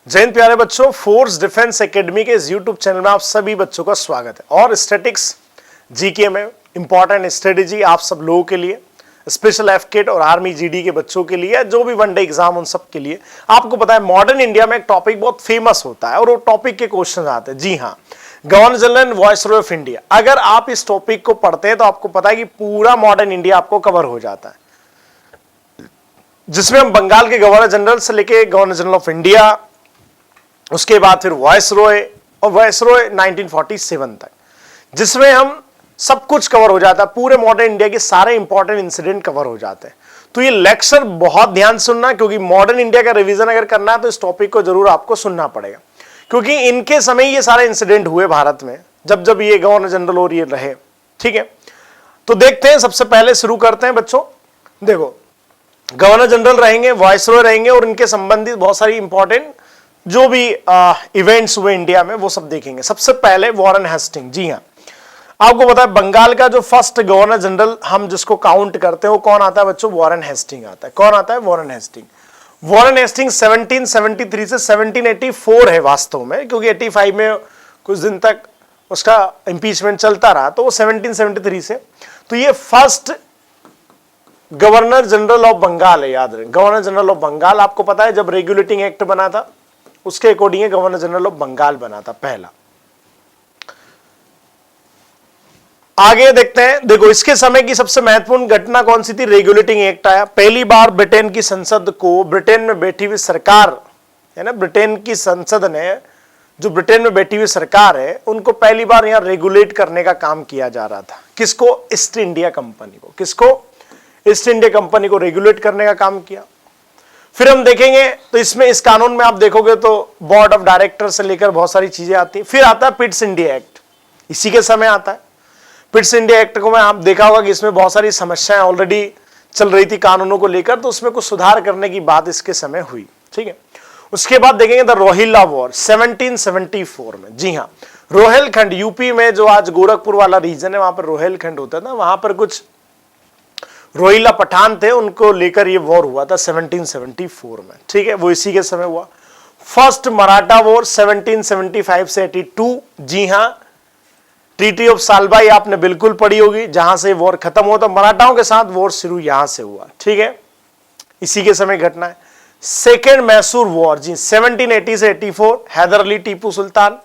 जय हिंद प्यारे बच्चों, फोर्स डिफेंस एकेडमी के इस यूट्यूब चैनल में आप सभी बच्चों का स्वागत है। और स्टैटिक्स जीके में इंपॉर्टेंट स्ट्रेटेजी आप सब लोगों के लिए, स्पेशल एफकेट और आर्मी जीडी के बच्चों के लिए, जो भी वनडे एग्जाम उन सब के लिए। आपको पता है मॉडर्न इंडिया में एक टॉपिक बहुत फेमस होता है और वो टॉपिक के क्वेश्चन आते हैं। जी हाँ, governor general viceroy of India. अगर आप इस टॉपिक को पढ़ते हैं तो आपको पता है कि पूरा मॉडर्न इंडिया आपको कवर हो जाता है, जिसमें हम बंगाल के गवर्नर जनरल से लेके गवर्नर जनरल ऑफ इंडिया, उसके बाद फिर वायसरॉय और वायसरॉय 1947 तक, जिसमें हम सब कुछ कवर हो जाता है। पूरे मॉडर्न इंडिया के सारे इंपॉर्टेंट इंसिडेंट कवर हो जाते हैं। तो ये लेक्चर बहुत ध्यान सुनना, क्योंकि मॉडर्न इंडिया का रिवीजन अगर करना है तो इस टॉपिक को जरूर आपको सुनना पड़ेगा, क्योंकि इनके समय ये सारे इंसिडेंट हुए भारत में, जब जब ये गवर्नर जनरल और ये रहे। ठीक है, तो देखते हैं। सबसे पहले शुरू करते हैं बच्चों। देखो, गवर्नर जनरल रहेंगे, वायसरॉय रहेंगे और इनके संबंधित बहुत सारी इंपॉर्टेंट जो भी इवेंट्स हुए इंडिया में वो सब देखेंगे। सबसे पहले वॉरेन हेस्टिंग। जी हाँ, आपको पता है बंगाल का जो फर्स्ट गवर्नर जनरल हम जिसको काउंट करते हैं वो कौन आता है बच्चों? वॉरेन हेस्टिंग आता है। कौन आता है? Warren Hasting. वॉरेन हेस्टिंग 1773 से 1784 है वास्तव में, क्योंकि 85 में कुछ दिन तक उसका इंपीचमेंट चलता रहा, तो वो 1773 से। तो ये first governor general of Bengal है, याद रहे। गवर्नर जनरल ऑफ बंगाल, आपको पता है जब रेगुलेटिंग एक्ट बना था उसके according governor general of Bengal बना था पहला। आगे देखते हैं। देखो, इसके समय की सबसे महत्वपूर्ण घटना कौन सी थी? रेगुलेटिंग एक्ट आया। पहली बार ब्रिटेन की संसद को, ब्रिटेन में बैठी हुई सरकार है ना, ब्रिटेन की संसद ने, जो ब्रिटेन में बैठी हुई सरकार है, उनको पहली बार यहां रेगुलेट करने का काम किया जा रहा था। किसको? ईस्ट इंडिया कंपनी को। किसको? ईस्ट इंडिया कंपनी को रेगुलेट करने का काम किया। फिर हम देखेंगे तो इसमें, इस कानून में आप देखोगे तो बोर्ड ऑफ डायरेक्टर से लेकर बहुत सारी चीजें आती हैं। फिर आता है पिट्स इंडिया एक्ट, इसी के समय आता है। पिट्स इंडिया एक्ट को में आप देखा होगा कि इसमें बहुत सारी समस्याएं ऑलरेडी चल रही थी कानूनों को लेकर, तो उसमें कुछ सुधार करने की बात इसके समय हुई। ठीक है, उसके बाद देखेंगे द रोहिल्ला वॉर 1774 में। जी हाँ, रोहेलखंड, यूपी में जो आज गोरखपुर वाला रीजन है, वहां पर रोहेलखंड होता था। वहां पर कुछ रोहिल्ला पठान थे, उनको लेकर ये वॉर हुआ था 1774 में। ठीक है, वो इसी के समय हुआ। फर्स्ट मराठा वॉर 1775 से 82। जी हां, ट्रीटी ऑफ सालबाई आपने बिल्कुल पढ़ी होगी, जहां से वॉर खत्म हुआ था। मराठाओं के साथ वॉर शुरू यहां से हुआ। ठीक है, इसी के समय घटना है। सेकेंड मैसूर वॉर, जी 1780 से 84, हैदर अली टीपू सुल्तान,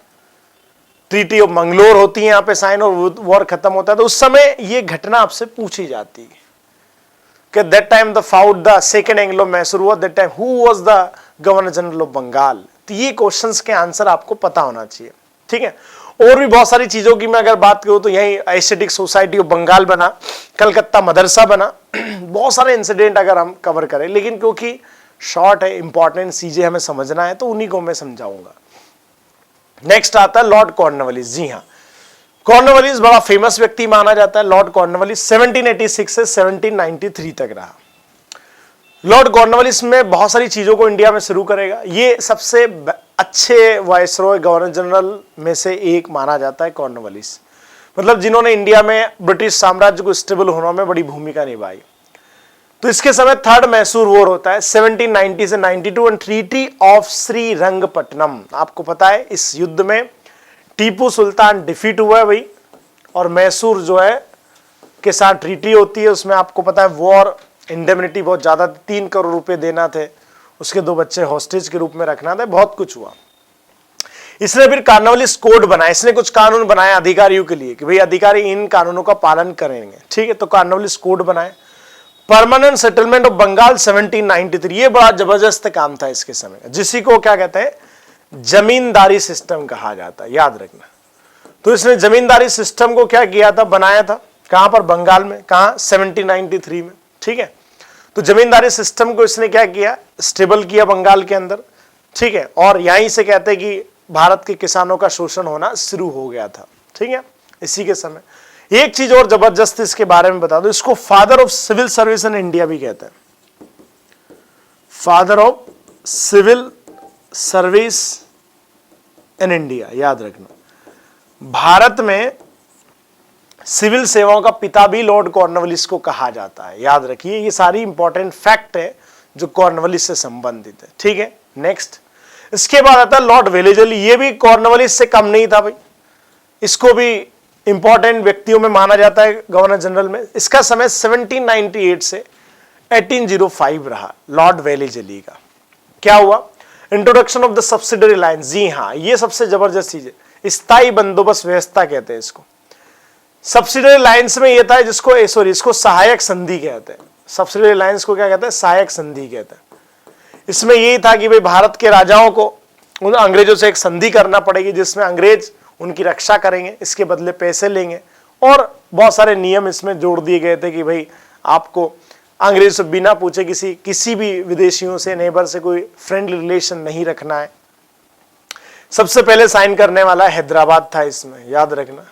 ट्रीटी ऑफ मंगलोर होती है यहां पे साइन और वॉर खत्म होता है। तो उस समय ये घटना आपसे पूछी जाती है कि that time the fought the second Anglo-Mysore War, that time who was the Governor General of Bengal? तो ये क्वेश्चंस के आंसर आपको पता होना चाहिए। ठीक है, और भी बहुत सारी चीजों की मैं अगर बात करूं तो यही एस्थेटिक सोसाइटी ऑफ बंगाल बना, कलकत्ता मदरसा बना, बहुत सारे इंसिडेंट अगर हम कवर करें, लेकिन क्योंकि शॉर्ट है, इंपॉर्टेंट चीजें हमें समझना है, तो उन्हीं को मैं समझाऊंगा। नेक्स्ट आता है लॉर्ड कॉर्नवालिस। जी हाँ, कॉर्नवालिस बड़ा फेमस व्यक्ति माना जाता है। लॉर्ड कॉर्नवालिस 1786 से 1793 तक रहा। लॉर्ड कॉर्नवालिस में बहुत सारी चीजों को इंडिया में शुरू करेगा। ये सबसे अच्छे वायसरॉय गवर्नर जनरल में से एक माना जाता है कॉर्नवालिस, मतलब जिन्होंने इंडिया में ब्रिटिश साम्राज्य को स्टेबल होने में बड़ी भूमिका निभाई। तो इसके समय थर्ड मैसूर वॉर होता है 1790 से 92 एंड ट्रीटी ऑफ श्रीरंगपट्टनम। आपको पता है इस युद्ध में टीपू सुल्तान डिफीट हुआ है भाई, और मैसूर जो है के साथ ट्रीटी होती है। उसमें आपको पता है वॉर इंडेमनिटी बहुत ज्यादा, 3 करोड़ रुपए देना थे, उसके 2 बच्चे हॉस्टेज के रूप में रखना था, बहुत कुछ हुआ। इसने फिर कॉर्नवालिस कोड बनाया, इसने कुछ कानून बनाए अधिकारियों के लिए कि भाई अधिकारी इन कानूनों का पालन करेंगे। ठीक है, तो कॉर्नवालिस कोड बनाए। परमानेंट सेटलमेंट ऑफ बंगाल 1793, ये बड़ा जबरदस्त काम था इसके समय, जिसी को क्या कहते हैं जमींदारी सिस्टम कहा जाता है, याद रखना। तो इसने जमींदारी सिस्टम को क्या किया था? बनाया था। कहां पर? बंगाल में। कहां? 1793 में। ठीक है, तो जमींदारी सिस्टम को इसने क्या किया? स्टेबल किया बंगाल के अंदर। ठीक है, और यहीं से कहते हैं कि भारत के किसानों का शोषण होना शुरू हो गया था। ठीक है, इसी के समय एक चीज और जबरदस्त इसके बारे में बता दो, इसको father of civil service in India भी कहते हैं। Father of civil service in India, याद रखना। भारत में सिविल सेवाओं का पिता भी लॉर्ड कॉर्नवालिस को कहा जाता है, याद रखिए। ये सारी इंपॉर्टेंट फैक्ट है जो कॉर्नवालिस से संबंधित है। ठीक है, नेक्स्ट इसके बाद आता है लॉर्ड वेलेजली, ये भी कॉर्नवालिस से कम नहीं था भाई, इसको भी इंपॉर्टेंट व्यक्तियों में माना जाता है गवर्नर जनरल में। इसका समय 1798 से 1805 रहा लॉर्ड वेलेजली का। क्या हुआ? Introduction of the subsidiary lines, जी हाँ, ये सबसे जबरदस्त चीज है, स्थायी बंदोबस्त व्यवस्था कहते हैं इसको। सब्सिडरी लाइन्स में ये था जिसको इसको सहायक संधि कहते हैं। सब्सिडरी लाइन्स को क्या कहते हैं? सहायक संधि कहते हैं। इसमें यही था कि भाई भारत के राजाओं को उन अंग्रेजों से एक संधि करना पड़ेगी जिसमें अंग्रेज उनकी रक्षा करेंगे, इसके बदले पैसे लेंगे, और बहुत सारे नियम इसमें जोड़ दिए गए थे कि भाई आपको अंग्रेज से बिना पूछे किसी भी विदेशियों से, नेबर से कोई फ्रेंडली रिलेशन नहीं रखना है। सबसे पहले साइन करने वाला हैदराबाद था इसमें, याद रखना।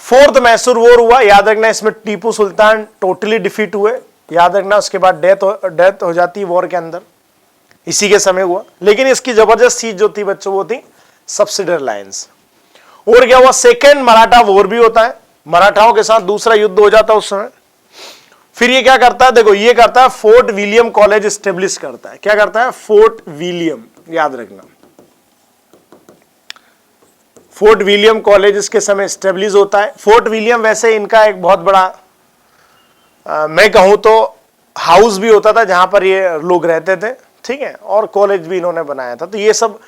फोर्थ मैसूर वॉर हुआ, याद रखना, इसमें टीपू सुल्तान टोटली डिफीट हुए, याद रखना। उसके बाद डेथ हो जाती है वॉर के अंदर, इसी के समय हुआ। लेकिन इसकी जबरदस्त चीज जो थी बच्चों वो थी सब्सिडरी लाइन्स। और क्या हुआ? सेकेंड मराठा वॉर भी होता है, मराठाओं के साथ दूसरा युद्ध हो जाता है उस समय। फिर ये क्या करता है? देखो, ये करता है फोर्ट विलियम कॉलेज स्टेब्लिश करता है। क्या करता है? फोर्ट विलियम, याद रखना, फोर्ट विलियम कॉलेज इसके समय स्टेब्लिश होता है। फोर्ट विलियम वैसे इनका एक बहुत बड़ा मैं कहूं तो हाउस भी होता था जहां पर ये लोग रहते थे, ठीक है, और कॉलेज भी इन्होंने बनाया था। तो ये सब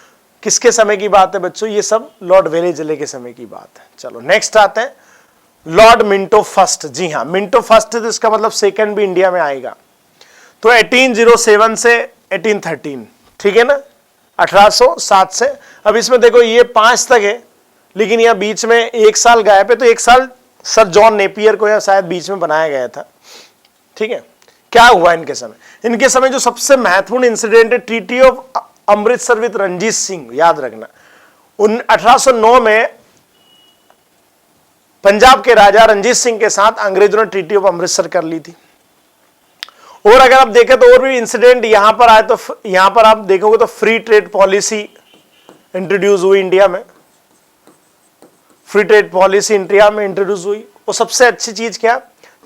किसके समय की बात है बच्चों? ये सब लॉर्ड वेलेजले के समय की बात है। चलो नेक्स्ट आते हैं लॉर्ड मिंटो फर्स्ट। जी हाँ, मिंटो फर्स्ट, तो इसका मतलब सेकंड भी इंडिया में आएगा। तो 1807 से 1813, ठीक है ना, 1807 से। अब इसमें देखो ये 5 तक है, लेकिन यह बीच में एक साल गायब है, तो एक साल सर जॉन नेपियर को या शायद बीच में बनाया गया था, ठीक है। क्या हुआ इनके समय? इनके समय जो सबसे महत्वपूर्ण इंसिडेंट है treaty of Amritsar with Ranjit Singh, याद रखना। 1809 में पंजाब के राजा रंजीत सिंह के साथ अंग्रेजों ने ट्रीटी ऑफ अमृतसर कर ली थी। और अगर आप देखें तो और भी इंसिडेंट यहां पर आए, तो यहां पर आप देखोगे तो फ्री ट्रेड पॉलिसी इंट्रोड्यूस हुई इंडिया में, फ्री ट्रेड पॉलिसी इंडिया में इंट्रोड्यूस हुई। और सबसे अच्छी चीज क्या?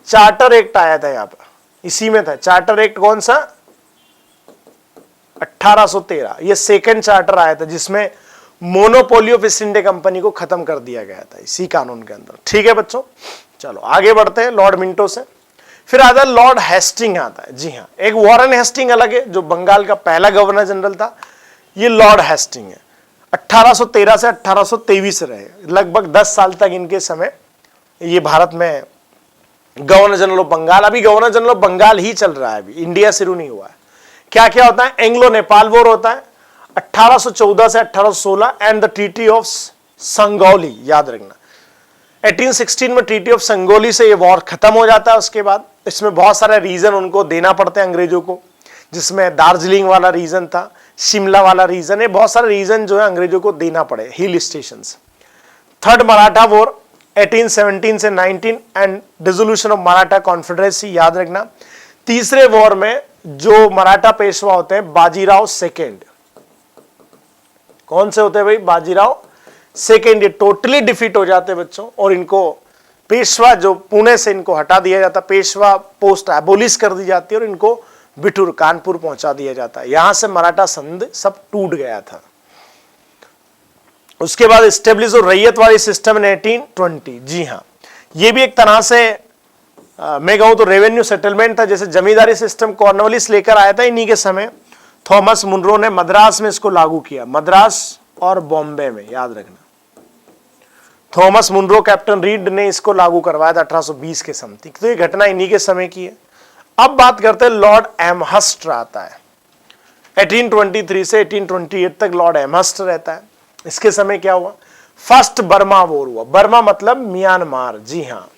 चार्टर एक्ट आया था यहां पर, इसी में था चार्टर एक्ट। कौन सा? 1813। ये सेकंड चार्टर आया था जिसमें monopoly of east India company को खत्म कर दिया गया था इसी कानून के अंदर, ठीक है बच्चों। चलो आगे बढ़ते हैं लॉर्ड मिंटो से। फिर आता है लॉर्ड हेस्टिंग आता है। जी हाँ, एक वॉरेन हेस्टिंग अलग है जो बंगाल का पहला गवर्नर जनरल था, ये लॉर्ड हेस्टिंग है। 1813 से 1823 रहे, लगभग 10 साल तक इनके समय ये भारत में गवर्नर जनरल ऑफ बंगाल। अभी गवर्नर जनरल ऑफ बंगाल ही चल रहा है, अभी इंडिया शुरू नहीं हुआ है। क्या क्या होता है? एंग्लो नेपाल वॉर होता है 1814 से 1816 एंड द ट्रीटी ऑफ संगौली, याद रखना। 1816 में ट्रीटी ऑफ संगोली से ये वॉर खत्म हो जाता है। उसके बाद इसमें बहुत सारे रीजन उनको देना पड़ते हैं अंग्रेजों को, जिसमें दार्जिलिंग वाला रीजन था, शिमला वाला रीजन है, बहुत सारे रीजन जो है अंग्रेजों को देना पड़े, hill station. Third Maratha war 1817 से 19 and dissolution of Maratha confederacy, याद रखना। तीसरे वॉर में जो मराठा पेशवा होते हैं बाजीराव सेकेंड, कौन से होते हैं भाई? बाजीराव सेकेंड। ये टोटली डिफीट हो जाते हैं बच्चों, और इनको पेशवा जो पुणे से इनको हटा दिया जाता, पेशवा पोस्ट एबोलिश कर दी जाती है और इनको बिठूर कानपुर पहुंचा दिया जाता है। यहां से मराठा संघ सब टूट गया था। उसके बाद स्टेब्लिश और रैयतवाड़ी सिस्टम इन 1820। जी हाँ, ये भी एक तरह से मैं कहूं तो रेवेन्यू सेटलमेंट था, जैसे जमींदारी सिस्टम कॉर्नवालिस लेकर आया था, इन्हीं के समय थॉमस मुनरो ने मद्रास में इसको लागू किया, मद्रास और बॉम्बे में, याद रखना। थॉमस मुनरो, कैप्टन रीड ने इसको लागू करवाया था 1820 के समथिंग। तो ये घटना इन्हीं के समय की है। अब बात करते हैं लॉर्ड एमहर्स्ट आता है 1823 से 1828 तक लॉर्ड एमहर्स्ट रहता है। इसके समय क्या हुआ? फर्स्ट बर्मा वॉर हुआ। बर्मा मतलब म्यांमार। जी हाँ,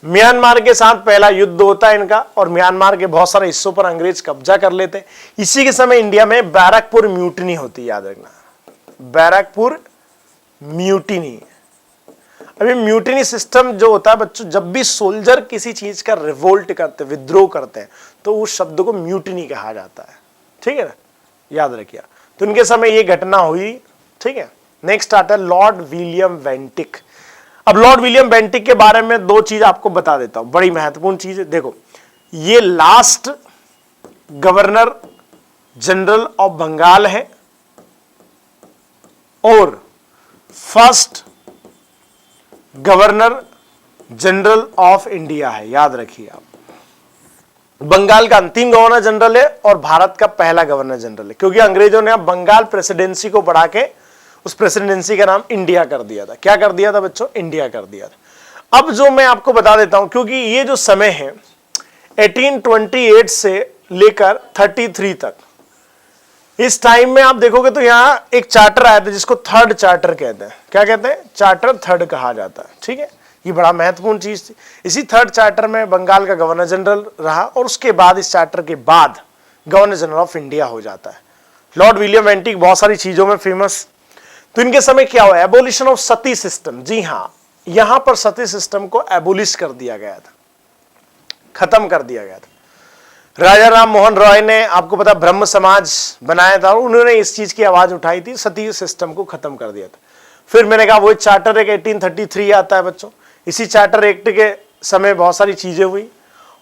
म्यांमार के साथ पहला युद्ध होता है इनका, और म्यांमार के बहुत सारे हिस्सों पर अंग्रेज कब्जा कर लेते हैं। इसी के समय इंडिया में बैरकपुर म्यूटिनी होती है, याद रखना, बैरकपुर म्यूटिनी। अभी म्यूटिनी सिस्टम जो होता है बच्चों, जब भी सोल्जर किसी चीज का रिवोल्ट करते, विद्रोह करते हैं, तो उस शब्द को म्यूटिनी कहा जाता है, ठीक है ना, याद रखिए। तो इनके समय ये घटना हुई, ठीक है। नेक्स्ट आता है लॉर्ड विलियम बेंटिक। अब लॉर्ड विलियम बेंटिक के बारे में दो चीज आपको बता देता हूं, बड़ी महत्वपूर्ण चीज है। देखो, ये last governor general of Bengal है और first governor general of India है। याद रखिए आप, बंगाल का अंतिम गवर्नर जनरल है और भारत का पहला गवर्नर जनरल है, क्योंकि अंग्रेजों ने अब बंगाल प्रेसिडेंसी को बढ़ा के उस प्रेसिडेंसी का नाम इंडिया कर दिया था। क्या कर दिया था बच्चों? इंडिया कर दिया था। अब जो मैं आपको बता देता हूं, क्योंकि ये जो समय है 1828 से लेकर 33 तक, इस टाइम में आप देखोगे तो यहां एक चार्टर आया था जिसको थर्ड चार्टर कहते हैं। क्या कहते हैं? चार्टर थर्ड कहा जाता है। ठीक है, ये बड़ा महत्वपूर्ण चीज थी। इसी थर्ड चार्टर में बंगाल का गवर्नर जनरल रहा और उसके बाद इस चार्टर के बाद गवर्नर जनरल ऑफ इंडिया हो जाता है। लॉर्ड विलियम एंटिक बहुत सारी चीजों में फेमस। तो इनके समय क्या हुआ? Abolition of sati system. जी हां, यहां पर सती सिस्टम को एबोलिश कर दिया गया था, खत्म कर दिया गया था। राजा राम मोहन रॉय ने, आपको पता, ब्रह्म समाज बनाया था, उन्होंने इस चीज की आवाज उठाई थी, सती सिस्टम को खत्म कर दिया था। फिर मैंने कहा वही चार्टर एक्ट 1833 आता है बच्चों। इसी चार्टर एक्ट के समय बहुत सारी चीजें हुई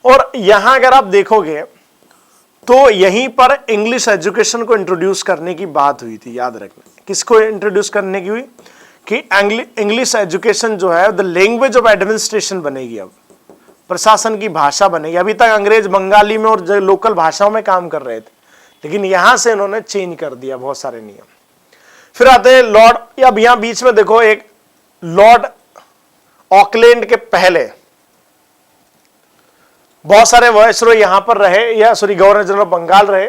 और यहां अगर आप देखोगे तो यहीं पर इंग्लिश एजुकेशन को इंट्रोड्यूस करने की बात हुई थी। याद रखना, किसको इंट्रोड्यूस करने की हुई? कि इंग्लिश एजुकेशन जो है द लैंग्वेज ऑफ एडमिनिस्ट्रेशन बनेगी, अब प्रशासन की भाषा बनेगी। अभी तक अंग्रेज बंगाली में और लोकल भाषाओं में काम कर रहे थे, लेकिन यहां से इन्होंने चेंज कर दिया बहुत सारे नियम। फिर आते हैं लॉर्ड, अब यहां बीच में देखो एक लॉर्ड ऑकलैंड के पहले बहुत सारे वायसरॉय यहां पर रहे, या सॉरी गवर्नर जनरल बंगाल रहे।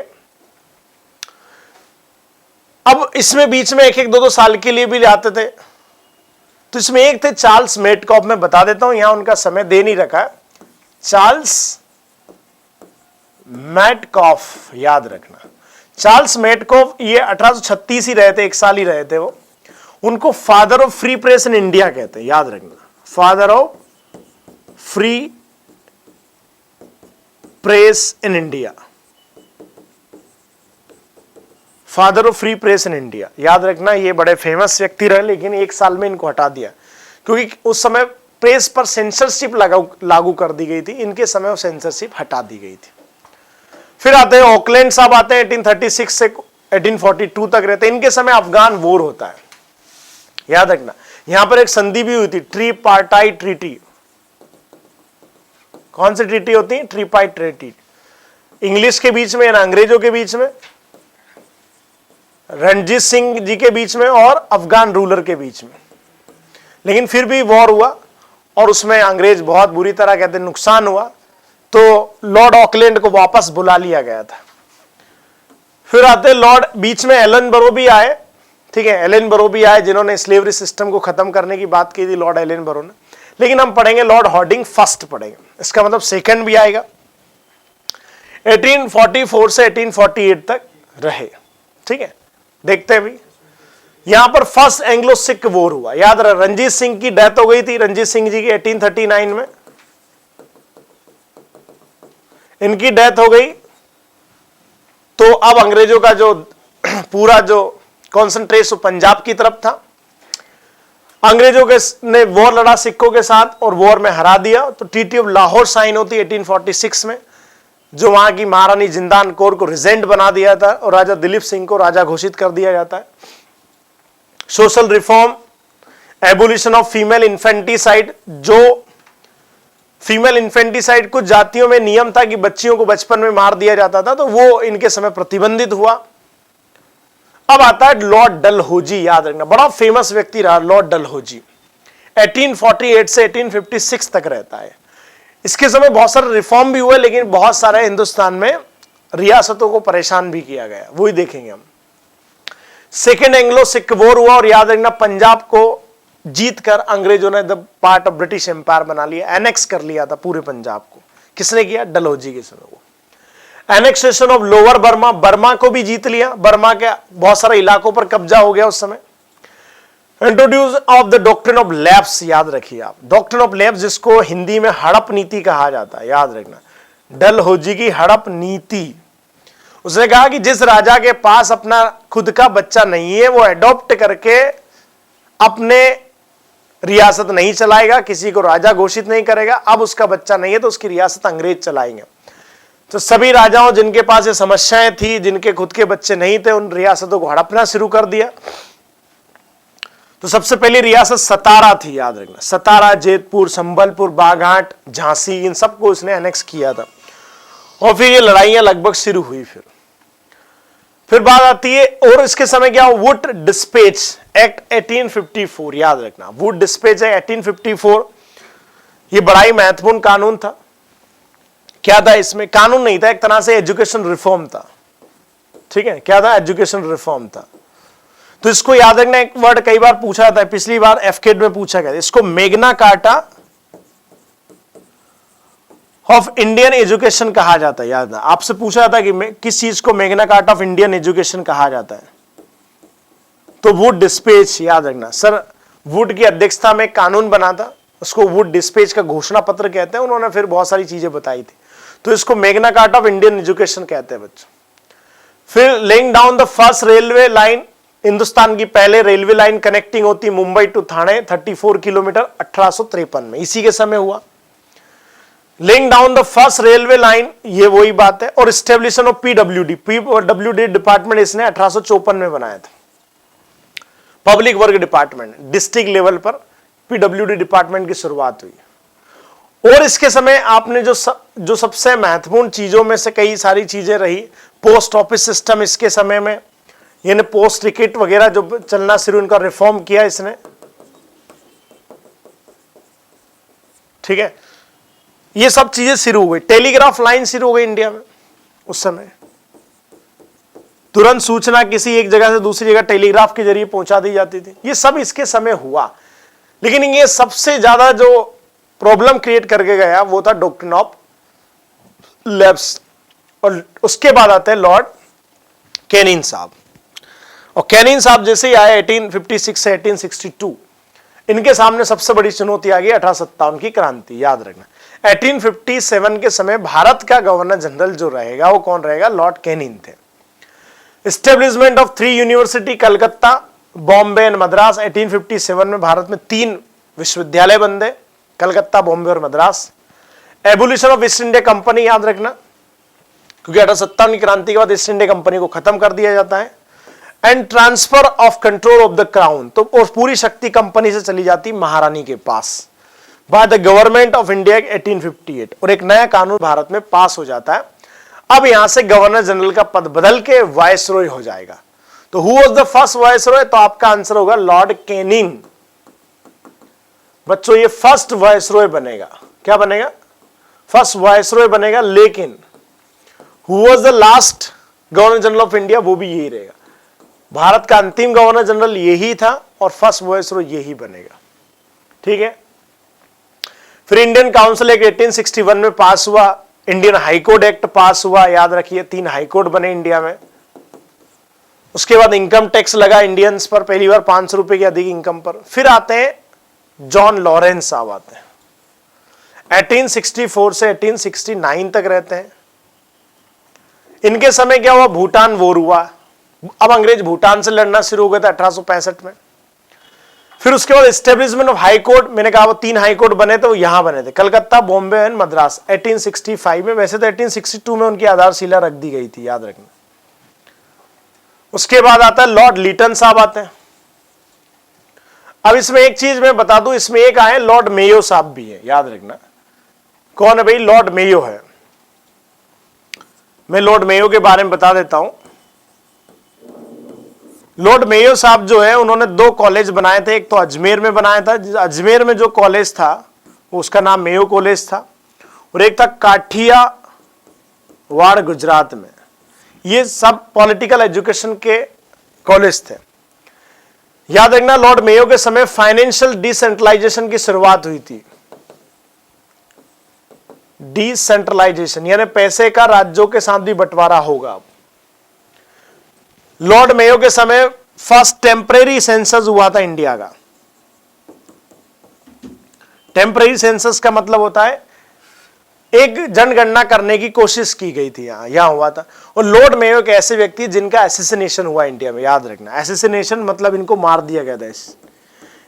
अब इसमें बीच में एक एक दो साल के लिए भी आते थे। तो इसमें एक थे चार्ल्स मेटकॉफ, मैं बता देता हूं, यहां उनका समय दे नहीं रखा है। चार्ल्स मेटकॉफ, याद रखना, चार्ल्स मेटकॉफ ये 1836 ही रहे थे, एक साल ही रहे थे वो। उनको father of free press in India कहते हैं। याद रखना, father of free press in India, father of free press in India. याद रखना, ये बड़े फेमस व्यक्ति रहे, लेकिन एक साल में इनको हटा दिया क्योंकि उस समय प्रेस पर सेंसरशिप लागू कर दी गई थी। इनके समय वो सेंसरशिप हटा दी गई थी। फिर आते हैं ऑकलैंड साहब, आते हैं 1836 से 1842 तक रहते हैं। इनके समय अफगान वॉर होता है। याद रखना, यहां पर एक संधि भी हुई थी, ट्रीपार्टाइट ट्रीटी। कौन सी ट्रीटी होती है? ट्रीपार्टाइट ट्रीटी। इंग्लिश के बीच में, अंग्रेजों के बीच में, रणजीत सिंह जी के बीच में और अफगान रूलर के बीच में। लेकिन फिर भी वॉर हुआ और उसमें अंग्रेज बहुत बुरी तरह कहते हैं नुकसान हुआ, तो लॉर्ड ऑकलैंड को वापस बुला लिया गया था। फिर आते लॉर्ड, बीच में एलन बरो भी आए। ठीक है, एलन बरो भी आए जिन्होंने स्लेवरी सिस्टम को खत्म करने की बात की थी, लॉर्ड एलन बरो ने। लेकिन हम पढ़ेंगे लॉर्ड हार्डिंग फर्स्ट पढ़ेंगे, इसका मतलब सेकंड भी आएगा। 1844 से 1848 तक रहे। ठीक है, देखते हैं भी, यहां पर फर्स्ट एंग्लो सिख वॉर हुआ। याद रहे, रंजीत सिंह की डेथ हो गई थी, रंजीत सिंह जी की 1839 में इनकी डेथ हो गई। तो अब अंग्रेजों का जो पूरा जो कॉन्सेंट्रेशन पंजाब की तरफ था। अंग्रेजों के ने वॉर लड़ा सिखों के साथ और वॉर में हरा दिया। तो ट्रीटी ऑफ लाहौर साइन होती है 1846 में, जो वहां की महारानी जिंदान कौर को रिजेंट बना दिया था और राजा दिलीप सिंह को राजा घोषित कर दिया जाता है। Social reform, abolition of female infanticide, जो फीमेल इन्फेंटिसाइड कुछ जातियों में नियम था कि बच्चियों को बचपन में मार दिया जाता था, तो वो इनके समय प्रतिबंधित हुआ। अब आता है लॉर्ड डलहौजी। याद रखना, बड़ा फेमस व्यक्ति रहा लॉर्ड डलहौजी। 1848 से 1856 तक रहता है। इसके समय बहुत सारे रिफॉर्म भी हुए, लेकिन बहुत सारे हिंदुस्तान में रियासतों को परेशान भी किया गया, वही देखेंगे हम। सेकेंड एंग्लो सिख वॉर हुआ और याद रखना, पंजाब को जीतकर अंग्रेजों ने the part of British empire बना लिया, एनेक्स कर लिया था पूरे पंजाब को। किसने किया? डलहौजी के समय। वो annexation of lower Burma, Burma को भी जीत लिया, बर्मा के बहुत सारे इलाकों पर कब्जा हो गया उस समय। Introduce of the doctrine of lapse. याद रखिए आप, डॉक्ट्रिन ऑफ लैप्स, जिसको हिंदी में हड़प नीति कहा जाता है। याद रखना, डलहौजी की हड़प नीति। उसने कहा कि जिस राजा के पास अपना खुद का बच्चा नहीं है, वो एडॉप्ट करके अपने रियासत नहीं चलाएगा, किसी को राजा घोषित नहीं करेगा। अब उसका बच्चा नहीं है तो उसकी रियासत अंग्रेज चलाएंगे। तो सभी राजाओं जिनके पास ये समस्याएं थी, जिनके खुद के बच्चे नहीं थे, उन रियासतों को हड़पना शुरू कर दिया। तो सबसे पहली रियासत सतारा थी, याद रखना, सतारा, जेतपुर, संबलपुर, बाघाट, झांसी, इन सबको इसने एनेक्स किया था। और फिर ये लड़ाइयां लगभग शुरू हुई। फिर बात आती है, और इसके समय क्या, वुड डिस्पैच एक्ट 1854, याद रखना, वुड डिस्पैच एक्ट 1854, ये बड़ा ही महत्वपूर्ण कानून था। क्या था इसमें, कानून नहीं था, एक तरह से एजुकेशन रिफॉर्म था। ठीक है, क्या था, एजुकेशन रिफॉर्म था। तो इसको याद रखना, एक वर्ड कई बार पूछा था, पिछली बार एफकेट में पूछा गया, इसको Magna carta of Indian education कहा जाता है। याद है, आपसे पूछा था कि किस चीज को Magna carta of Indian education कहा जाता है, तो वुड डिस्पैच, याद रखना सर, वुड की अध्यक्षता में कानून बना था, उसको वुड डिस्पैच का घोषणा पत्र कहते हैं। उन्होंने फिर बहुत सारी चीजें बताई थी, तो इसको Magna carta of Indian education कहते हैं बच्चों। फिर laying down the first railway line, Hindustan की पहले रेलवे लाइन कनेक्टिंग होती मुंबई टू थाने 34 किलोमीटर 1853 में, इसी के समय हुआ। Laying down the first railway line, ये वही बात है। और एस्टेब्लिशन ऑफ पीडब्ल्यूडी डिपार्टमेंट इसने 1854 में बनाया था, public work department, district level पर पीडब्ल्यूडी डिपार्टमेंट की शुरुआत हुई। और इसके समय आपने जो सबसे महत्वपूर्ण चीजों में से कई सारी चीजें रही, पोस्ट ऑफिस सिस्टम इसके समय में, यानी पोस्ट टिकट वगैरह जो चलना शुरू, इनका रिफॉर्म किया इसने। ठीक है, ये सब चीजें शुरू हो गई। टेलीग्राफ लाइन शुरू हो गई इंडिया में उस समय, तुरंत सूचना किसी एक जगह से दूसरी जगह टेलीग्राफ के जरिए पहुंचा दी जाती थी। ये सब इसके समय हुआ। लेकिन ये सबसे ज्यादा जो प्रॉब्लम क्रिएट करके गया वो था डॉक्ट्रिन ऑफ लैप्स। और उसके बाद आते हैं लॉर्ड कैनिंग साहब। और कैनिंग साहब जैसे ही आए 1856 से 1862, इनके सामने सबसे बड़ी चुनौती आ गई 1857 की क्रांति। याद रखना, 1857 के समय भारत का गवर्नर जनरल जो रहेगा वो कौन रहेगा, लॉर्ड कैनिंग थे। Establishment of 3 university, Calcutta, Bombay and Madras. 1857 में भारत में 3 विश्वविद्यालय बन गए, कलकत्ता, बॉम्बे और Madras. Abolition of east India company, याद रखना, क्योंकि 1857 की क्रांति के बाद ईस्ट इंडिया कंपनी को खत्म कर दिया जाता है। And transfer of control of the crown, तो और पूरी शक्ति कंपनी से चली जाती महारानी के पास by the government of India 1858। और एक नया कानून भारत में पास हो जाता है। अब यहां से गवर्नर जनरल का पद बदल के वायसरॉय हो जाएगा। तो who was the first viceroy, तो आपका आंसर होगा लॉर्ड कैनिंग। बच्चों ये फर्स्ट वायसरॉय बनेगा, क्या बनेगा, फर्स्ट वायसरॉय बनेगा। लेकिन who was the last governor general of India, वो भी यही रहेगा। भारत का अंतिम गवर्नर जनरल यही था और फर्स्ट वायसरॉय यही बनेगा। ठीक है, फिर इंडियन काउंसिल एक्ट 1861 में पास हुआ, इंडियन हाईकोर्ट एक्ट पास हुआ। याद रखिए 3 हाईकोर्ट बने इंडिया में। उसके बाद इनकम टैक्स लगा इंडियंस पर, पहली बार 500 रुपए की अधिक इनकम पर। फिर आते हैं जॉन लॉरेंस साहब आते हैं, 1864 से 1869 तक रहते हैं। इनके समय क्या हुआ, भूटान वॉर हुआ। अब अंग्रेज भूटान से लड़ना शुरू हो गए थे 1865 में। फिर उसके बाद एस्टेब्लिशमेंट ऑफ हाई कोर्ट, मैंने कहा वो 3 हाई कोर्ट बने थे, वो यहां बने थे, कलकत्ता, बॉम्बे एंड मद्रास 1865 में। वैसे तो 1862 में उनकी आधारशिला रख दी गई थी, याद रखना। उसके बाद आता है लॉर्ड लीटन साहब आते हैं। अब इसमें एक चीज मैं बता दूं, इसमें एक आए लॉर्ड मेयो साहब भी है, याद रखना। कौन है भाई, लॉर्ड मेयो है। मैं लॉर्ड मेयो के बारे में बता देता हूं। लॉर्ड मेयो साहब जो है, उन्होंने 2 कॉलेज बनाए थे। एक तो अजमेर में बनाया था, अजमेर में जो कॉलेज था उसका नाम मेयो कॉलेज था, और एक था काठियावाड़ गुजरात में। ये सब पॉलिटिकल एजुकेशन के कॉलेज थे। याद रखना, लॉर्ड मेयो के समय फाइनेंशियल डिसेंट्रलाइजेशन की शुरुआत हुई थी। डिसेंट्रलाइजेशन यानी पैसे का राज्यों के साथ भी बंटवारा होगा। लॉर्ड मेयो के समय फर्स्ट टेम्परेरी सेंसस हुआ था इंडिया का। टेम्परेरी सेंसस का मतलब होता है एक जनगणना करने की कोशिश की गई थी, यहां हुआ था। और लॉर्ड मेयो एक ऐसे व्यक्ति जिनका एसेसिनेशन हुआ इंडिया में, याद रखना। एसेसिनेशन मतलब इनको मार दिया गया था।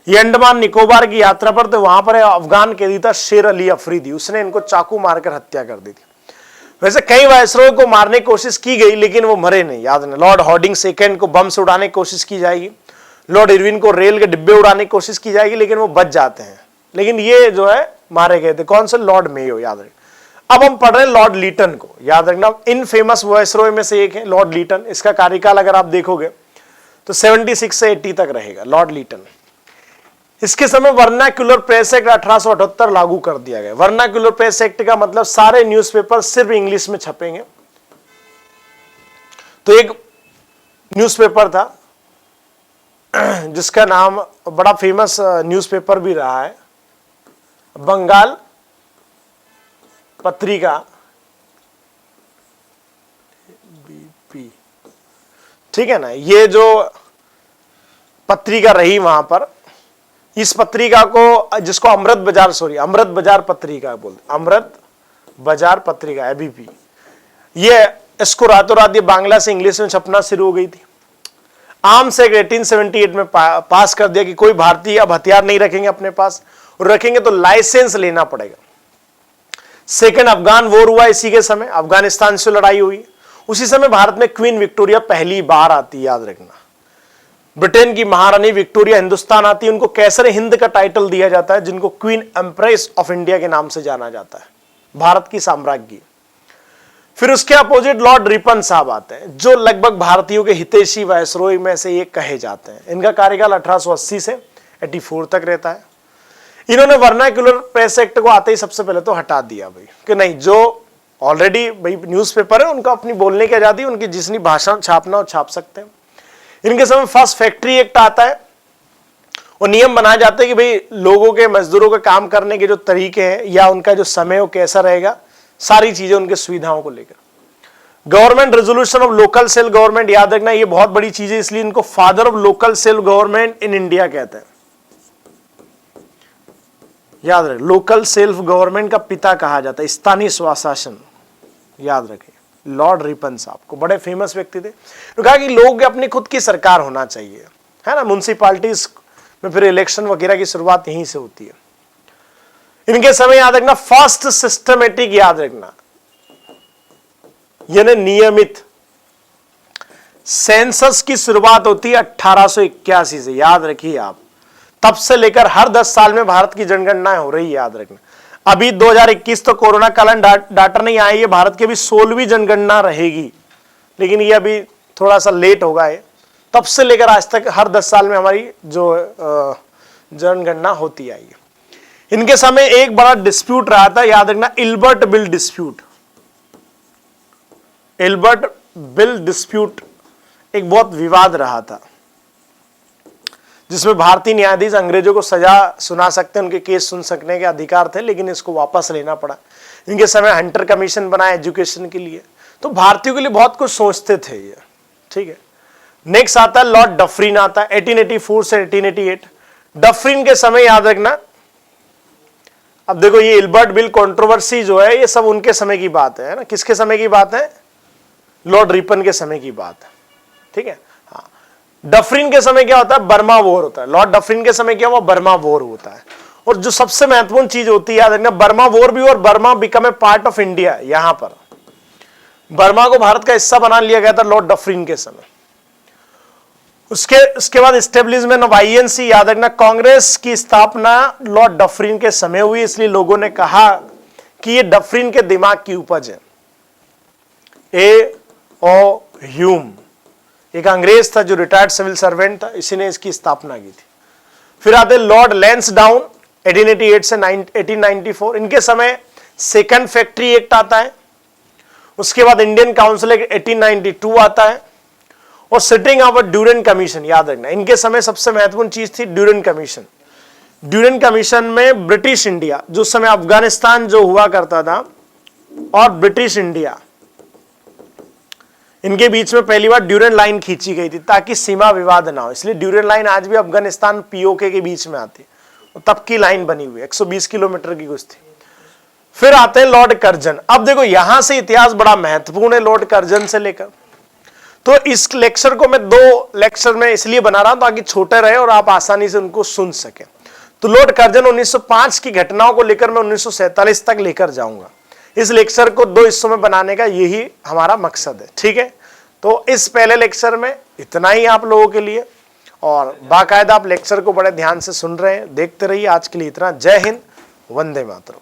ये अंडमान निकोबार की यात्रा पर, तो वहां पर अफगान कैदी था शेर अली अफरीदी, उसने इनको चाकू मारकर हत्या कर दी थी। वैसे कई वायसरॉय को मारने की कोशिश की गई लेकिन वो मरे नहीं, याद नहीं। लॉर्ड हॉर्डिंग सेकंड को बम से उड़ाने की कोशिश की जाएगी, लॉर्ड इरविन को रेल के डिब्बे उड़ाने की कोशिश की जाएगी लेकिन वो बच जाते हैं, लेकिन ये जो है मारे गए थे। कौन से? लॉर्ड मेयो, याद रखें। अब हम पढ़ रहे हैं लॉर्ड लीटन को, याद रखना इन फेमस वायसरॉय में से एक है लॉर्ड लीटन। इसका कार्यकाल अगर आप देखोगे तो 76 से 80 तक रहेगा लॉर्ड लीटन। इसके समय वर्नाक्युलर प्रेस एक्ट 1878 लागू कर दिया गया। वर्नाक्युलर प्रेस एक्ट का मतलब सारे न्यूज़पेपर सिर्फ इंग्लिश में छपेंगे। तो एक न्यूज़पेपर था जिसका नाम बड़ा फेमस न्यूज़पेपर भी रहा है, बंगाल पत्रिका, बीपी, ठीक है ना। ये जो पत्रिका रही वहां पर, इस पत्रिका को जिसको अमृत बाजार पत्रिका बोलते, अमृत बाजार पत्रिका एबीपी, ये इसको रातों रात ये बांग्ला से इंग्लिश में छपना शुरू हो गई थी। आर्म्स एक्ट 1878 में पास कर दिया कि कोई भारतीय अब हथियार नहीं रखेंगे अपने पास, और रखेंगे तो लाइसेंस लेना पड़ेगा। सेकेंड अफगान वॉर हुआ, इसी के समय अफगानिस्तान से लड़ाई हुई। उसी समय भारत में क्वीन विक्टोरिया पहली बार आती है, याद रखना। ब्रिटेन की महारानी विक्टोरिया हिंदुस्तान आती है, उनको कैसर हिंद का टाइटल दिया जाता है, जिनको क्वीन एम्प्रेस ऑफ इंडिया के नाम से जाना जाता है, भारत की साम्राज्ञी। फिर उसके अपोजिट लॉर्ड रिपन साहब आते हैं, जो लगभग भारतीयों के हितैषी वायसरॉय में से एक कहे जाते हैं। इनका कार्यकाल 1880 से 84 तक रहता है। इन्होंने वर्नाक्युलर प्रेस एक्ट को आते ही सबसे पहले तो हटा दिया भाई, कि नहीं, जो ऑलरेडी भाई न्यूज़पेपर है उनको अपनी बोलने की आजादी, उनकी जितनी भाषा छापना हो छाप सकते हैं। इनके समय फर्स्ट फैक्ट्री एक्ट आता है, और नियम बनाए जाते हैं कि भाई लोगों के, मजदूरों के काम करने के जो तरीके हैं या उनका जो समय हो कैसा रहेगा, सारी चीजें उनके सुविधाओं को लेकर। Government resolution of local self government, याद रखना ये बहुत बड़ी चीज है, इसलिए इनको father of local self government in India कहते हैं। याद रखें, लोकल सेल्फ गवर्नमेंट का पिता कहा जाता है, स्थानीय स्वशासन, याद रखें। लॉर्ड रिपन साहब को, बड़े फेमस व्यक्ति थे। तो कहा कि लोग अपनी खुद की सरकार होना चाहिए, है ना। म्युनिसिपैलिटीज में फिर इलेक्शन वगैरह की शुरुआत यहीं से होती है। इनके समय याद रखना फर्स्ट सिस्टमेटिक, याद रखना यानी नियमित सेंसस की शुरुआत होती है 1881 से, याद रखिए आप। तब से लेकर हर 10 साल में भारत की जनगणना हो रही है, याद रखना। अभी 2021 तो कोरोना कालन डाटा नहीं आई है, भारत की भी 16वीं जनगणना रहेगी, लेकिन ये अभी थोड़ा सा लेट होगा। है तब से लेकर आज तक हर 10 साल में हमारी जो जनगणना होती आई है। इनके समय एक बड़ा डिस्प्यूट रहा था, याद रखना, Ilbert bill dispute. Ilbert bill dispute एक बहुत विवाद रहा था, जिसमें भारतीय न्यायाधीश अंग्रेजों को सजा सुना सकते हैं, उनके केस सुन सकने के अधिकार थे, लेकिन इसको वापस लेना पड़ा। इनके समय हंटर कमीशन बना एजुकेशन के लिए, तो भारतीयों के लिए बहुत कुछ सोचते थे ये, ठीक है। नेक्स्ट आता है लॉर्ड डफरिन आता है 1884 से 1888। डफरिन के समय याद रखना, अब देखो ये इल्बर्ट बिल कंट्रोवर्सी जो है ये सब उनके समय की बात है ना। किसके समय की बात है? लॉर्ड रिपन के समय की बात है, ठीक है। हाँ, डफरिन के समय क्या होता है? बर्मा वॉर होता है। लॉर्ड डफरिन के समय क्या हुआ? बर्मा वॉर होता है। और जो सबसे महत्वपूर्ण चीज होती है, याद रखना, बर्मा वॉर भी, और Burma become a part of India. यहां पर बर्मा को भारत का हिस्सा बना लिया गया था लॉर्ड डफरिन के समय। उसके बाद एस्टेब्लिशमेंट ऑफ आईएनसी, याद रखना, कांग्रेस की स्थापना लॉर्ड डफरिन के समय हुई, इसलिए लोगों ने कहा कि ये डफरिन के दिमाग की उपज है। ए ओ ह्यूम एक अंग्रेज था जो रिटायर्ड सिविल सर्वेंट था, इसी ने इसकी स्थापना की थी। फिर आते लॉर्ड लैंसडाउन 1888 से 1894। इनके समय सेकंड फैक्ट्री एक्ट आता है। उसके बाद इंडियन काउंसिल एक्ट 1892 आता है, और सिटिंग ऑफ ड्यूरेंट कमीशन, याद रखना। इनके समय सबसे महत्वपूर्ण चीज थी ड्यूरेंट कमीशन। ड्यूरेंट कमीशन में ब्रिटिश इंडिया, जो समय अफगानिस्तान जो हुआ करता था, और ब्रिटिश इंडिया, इनके बीच में पहली बार ड्यूरेंट लाइन खींची गई थी ताकि सीमा विवाद ना हो। इसलिए ड्यूरेंट लाइन आज भी अफगानिस्तान पीओके के बीच में आती है, तब की लाइन बनी हुई है, 120 किलोमीटर की कुछ थी। फिर आते हैं लॉर्ड कर्जन। अब देखो यहां से इतिहास बड़ा महत्वपूर्ण है लॉर्ड कर्जन से लेकर। तो इस लेक्चर को मैं 2 लेक्चर में इसलिए बना रहा हूं ताकि छोटे रहे और आप आसानी से उनको सुन सकें। तो लॉर्ड कर्जन 1905 की घटनाओं को लेकर मैं 1947 तक लेकर जाऊंगा। इस लेक्चर को 2 हिस्सों में बनाने का यही हमारा मकसद है, ठीक है। तो इस पहले लेक्चर में इतना ही आप लोगों के लिए, और बाकायदा आप लेक्चर को बड़े ध्यान से सुन रहे हैं, देखते रहिए। आज के लिए इतना। जय हिंद, वंदे मातरम।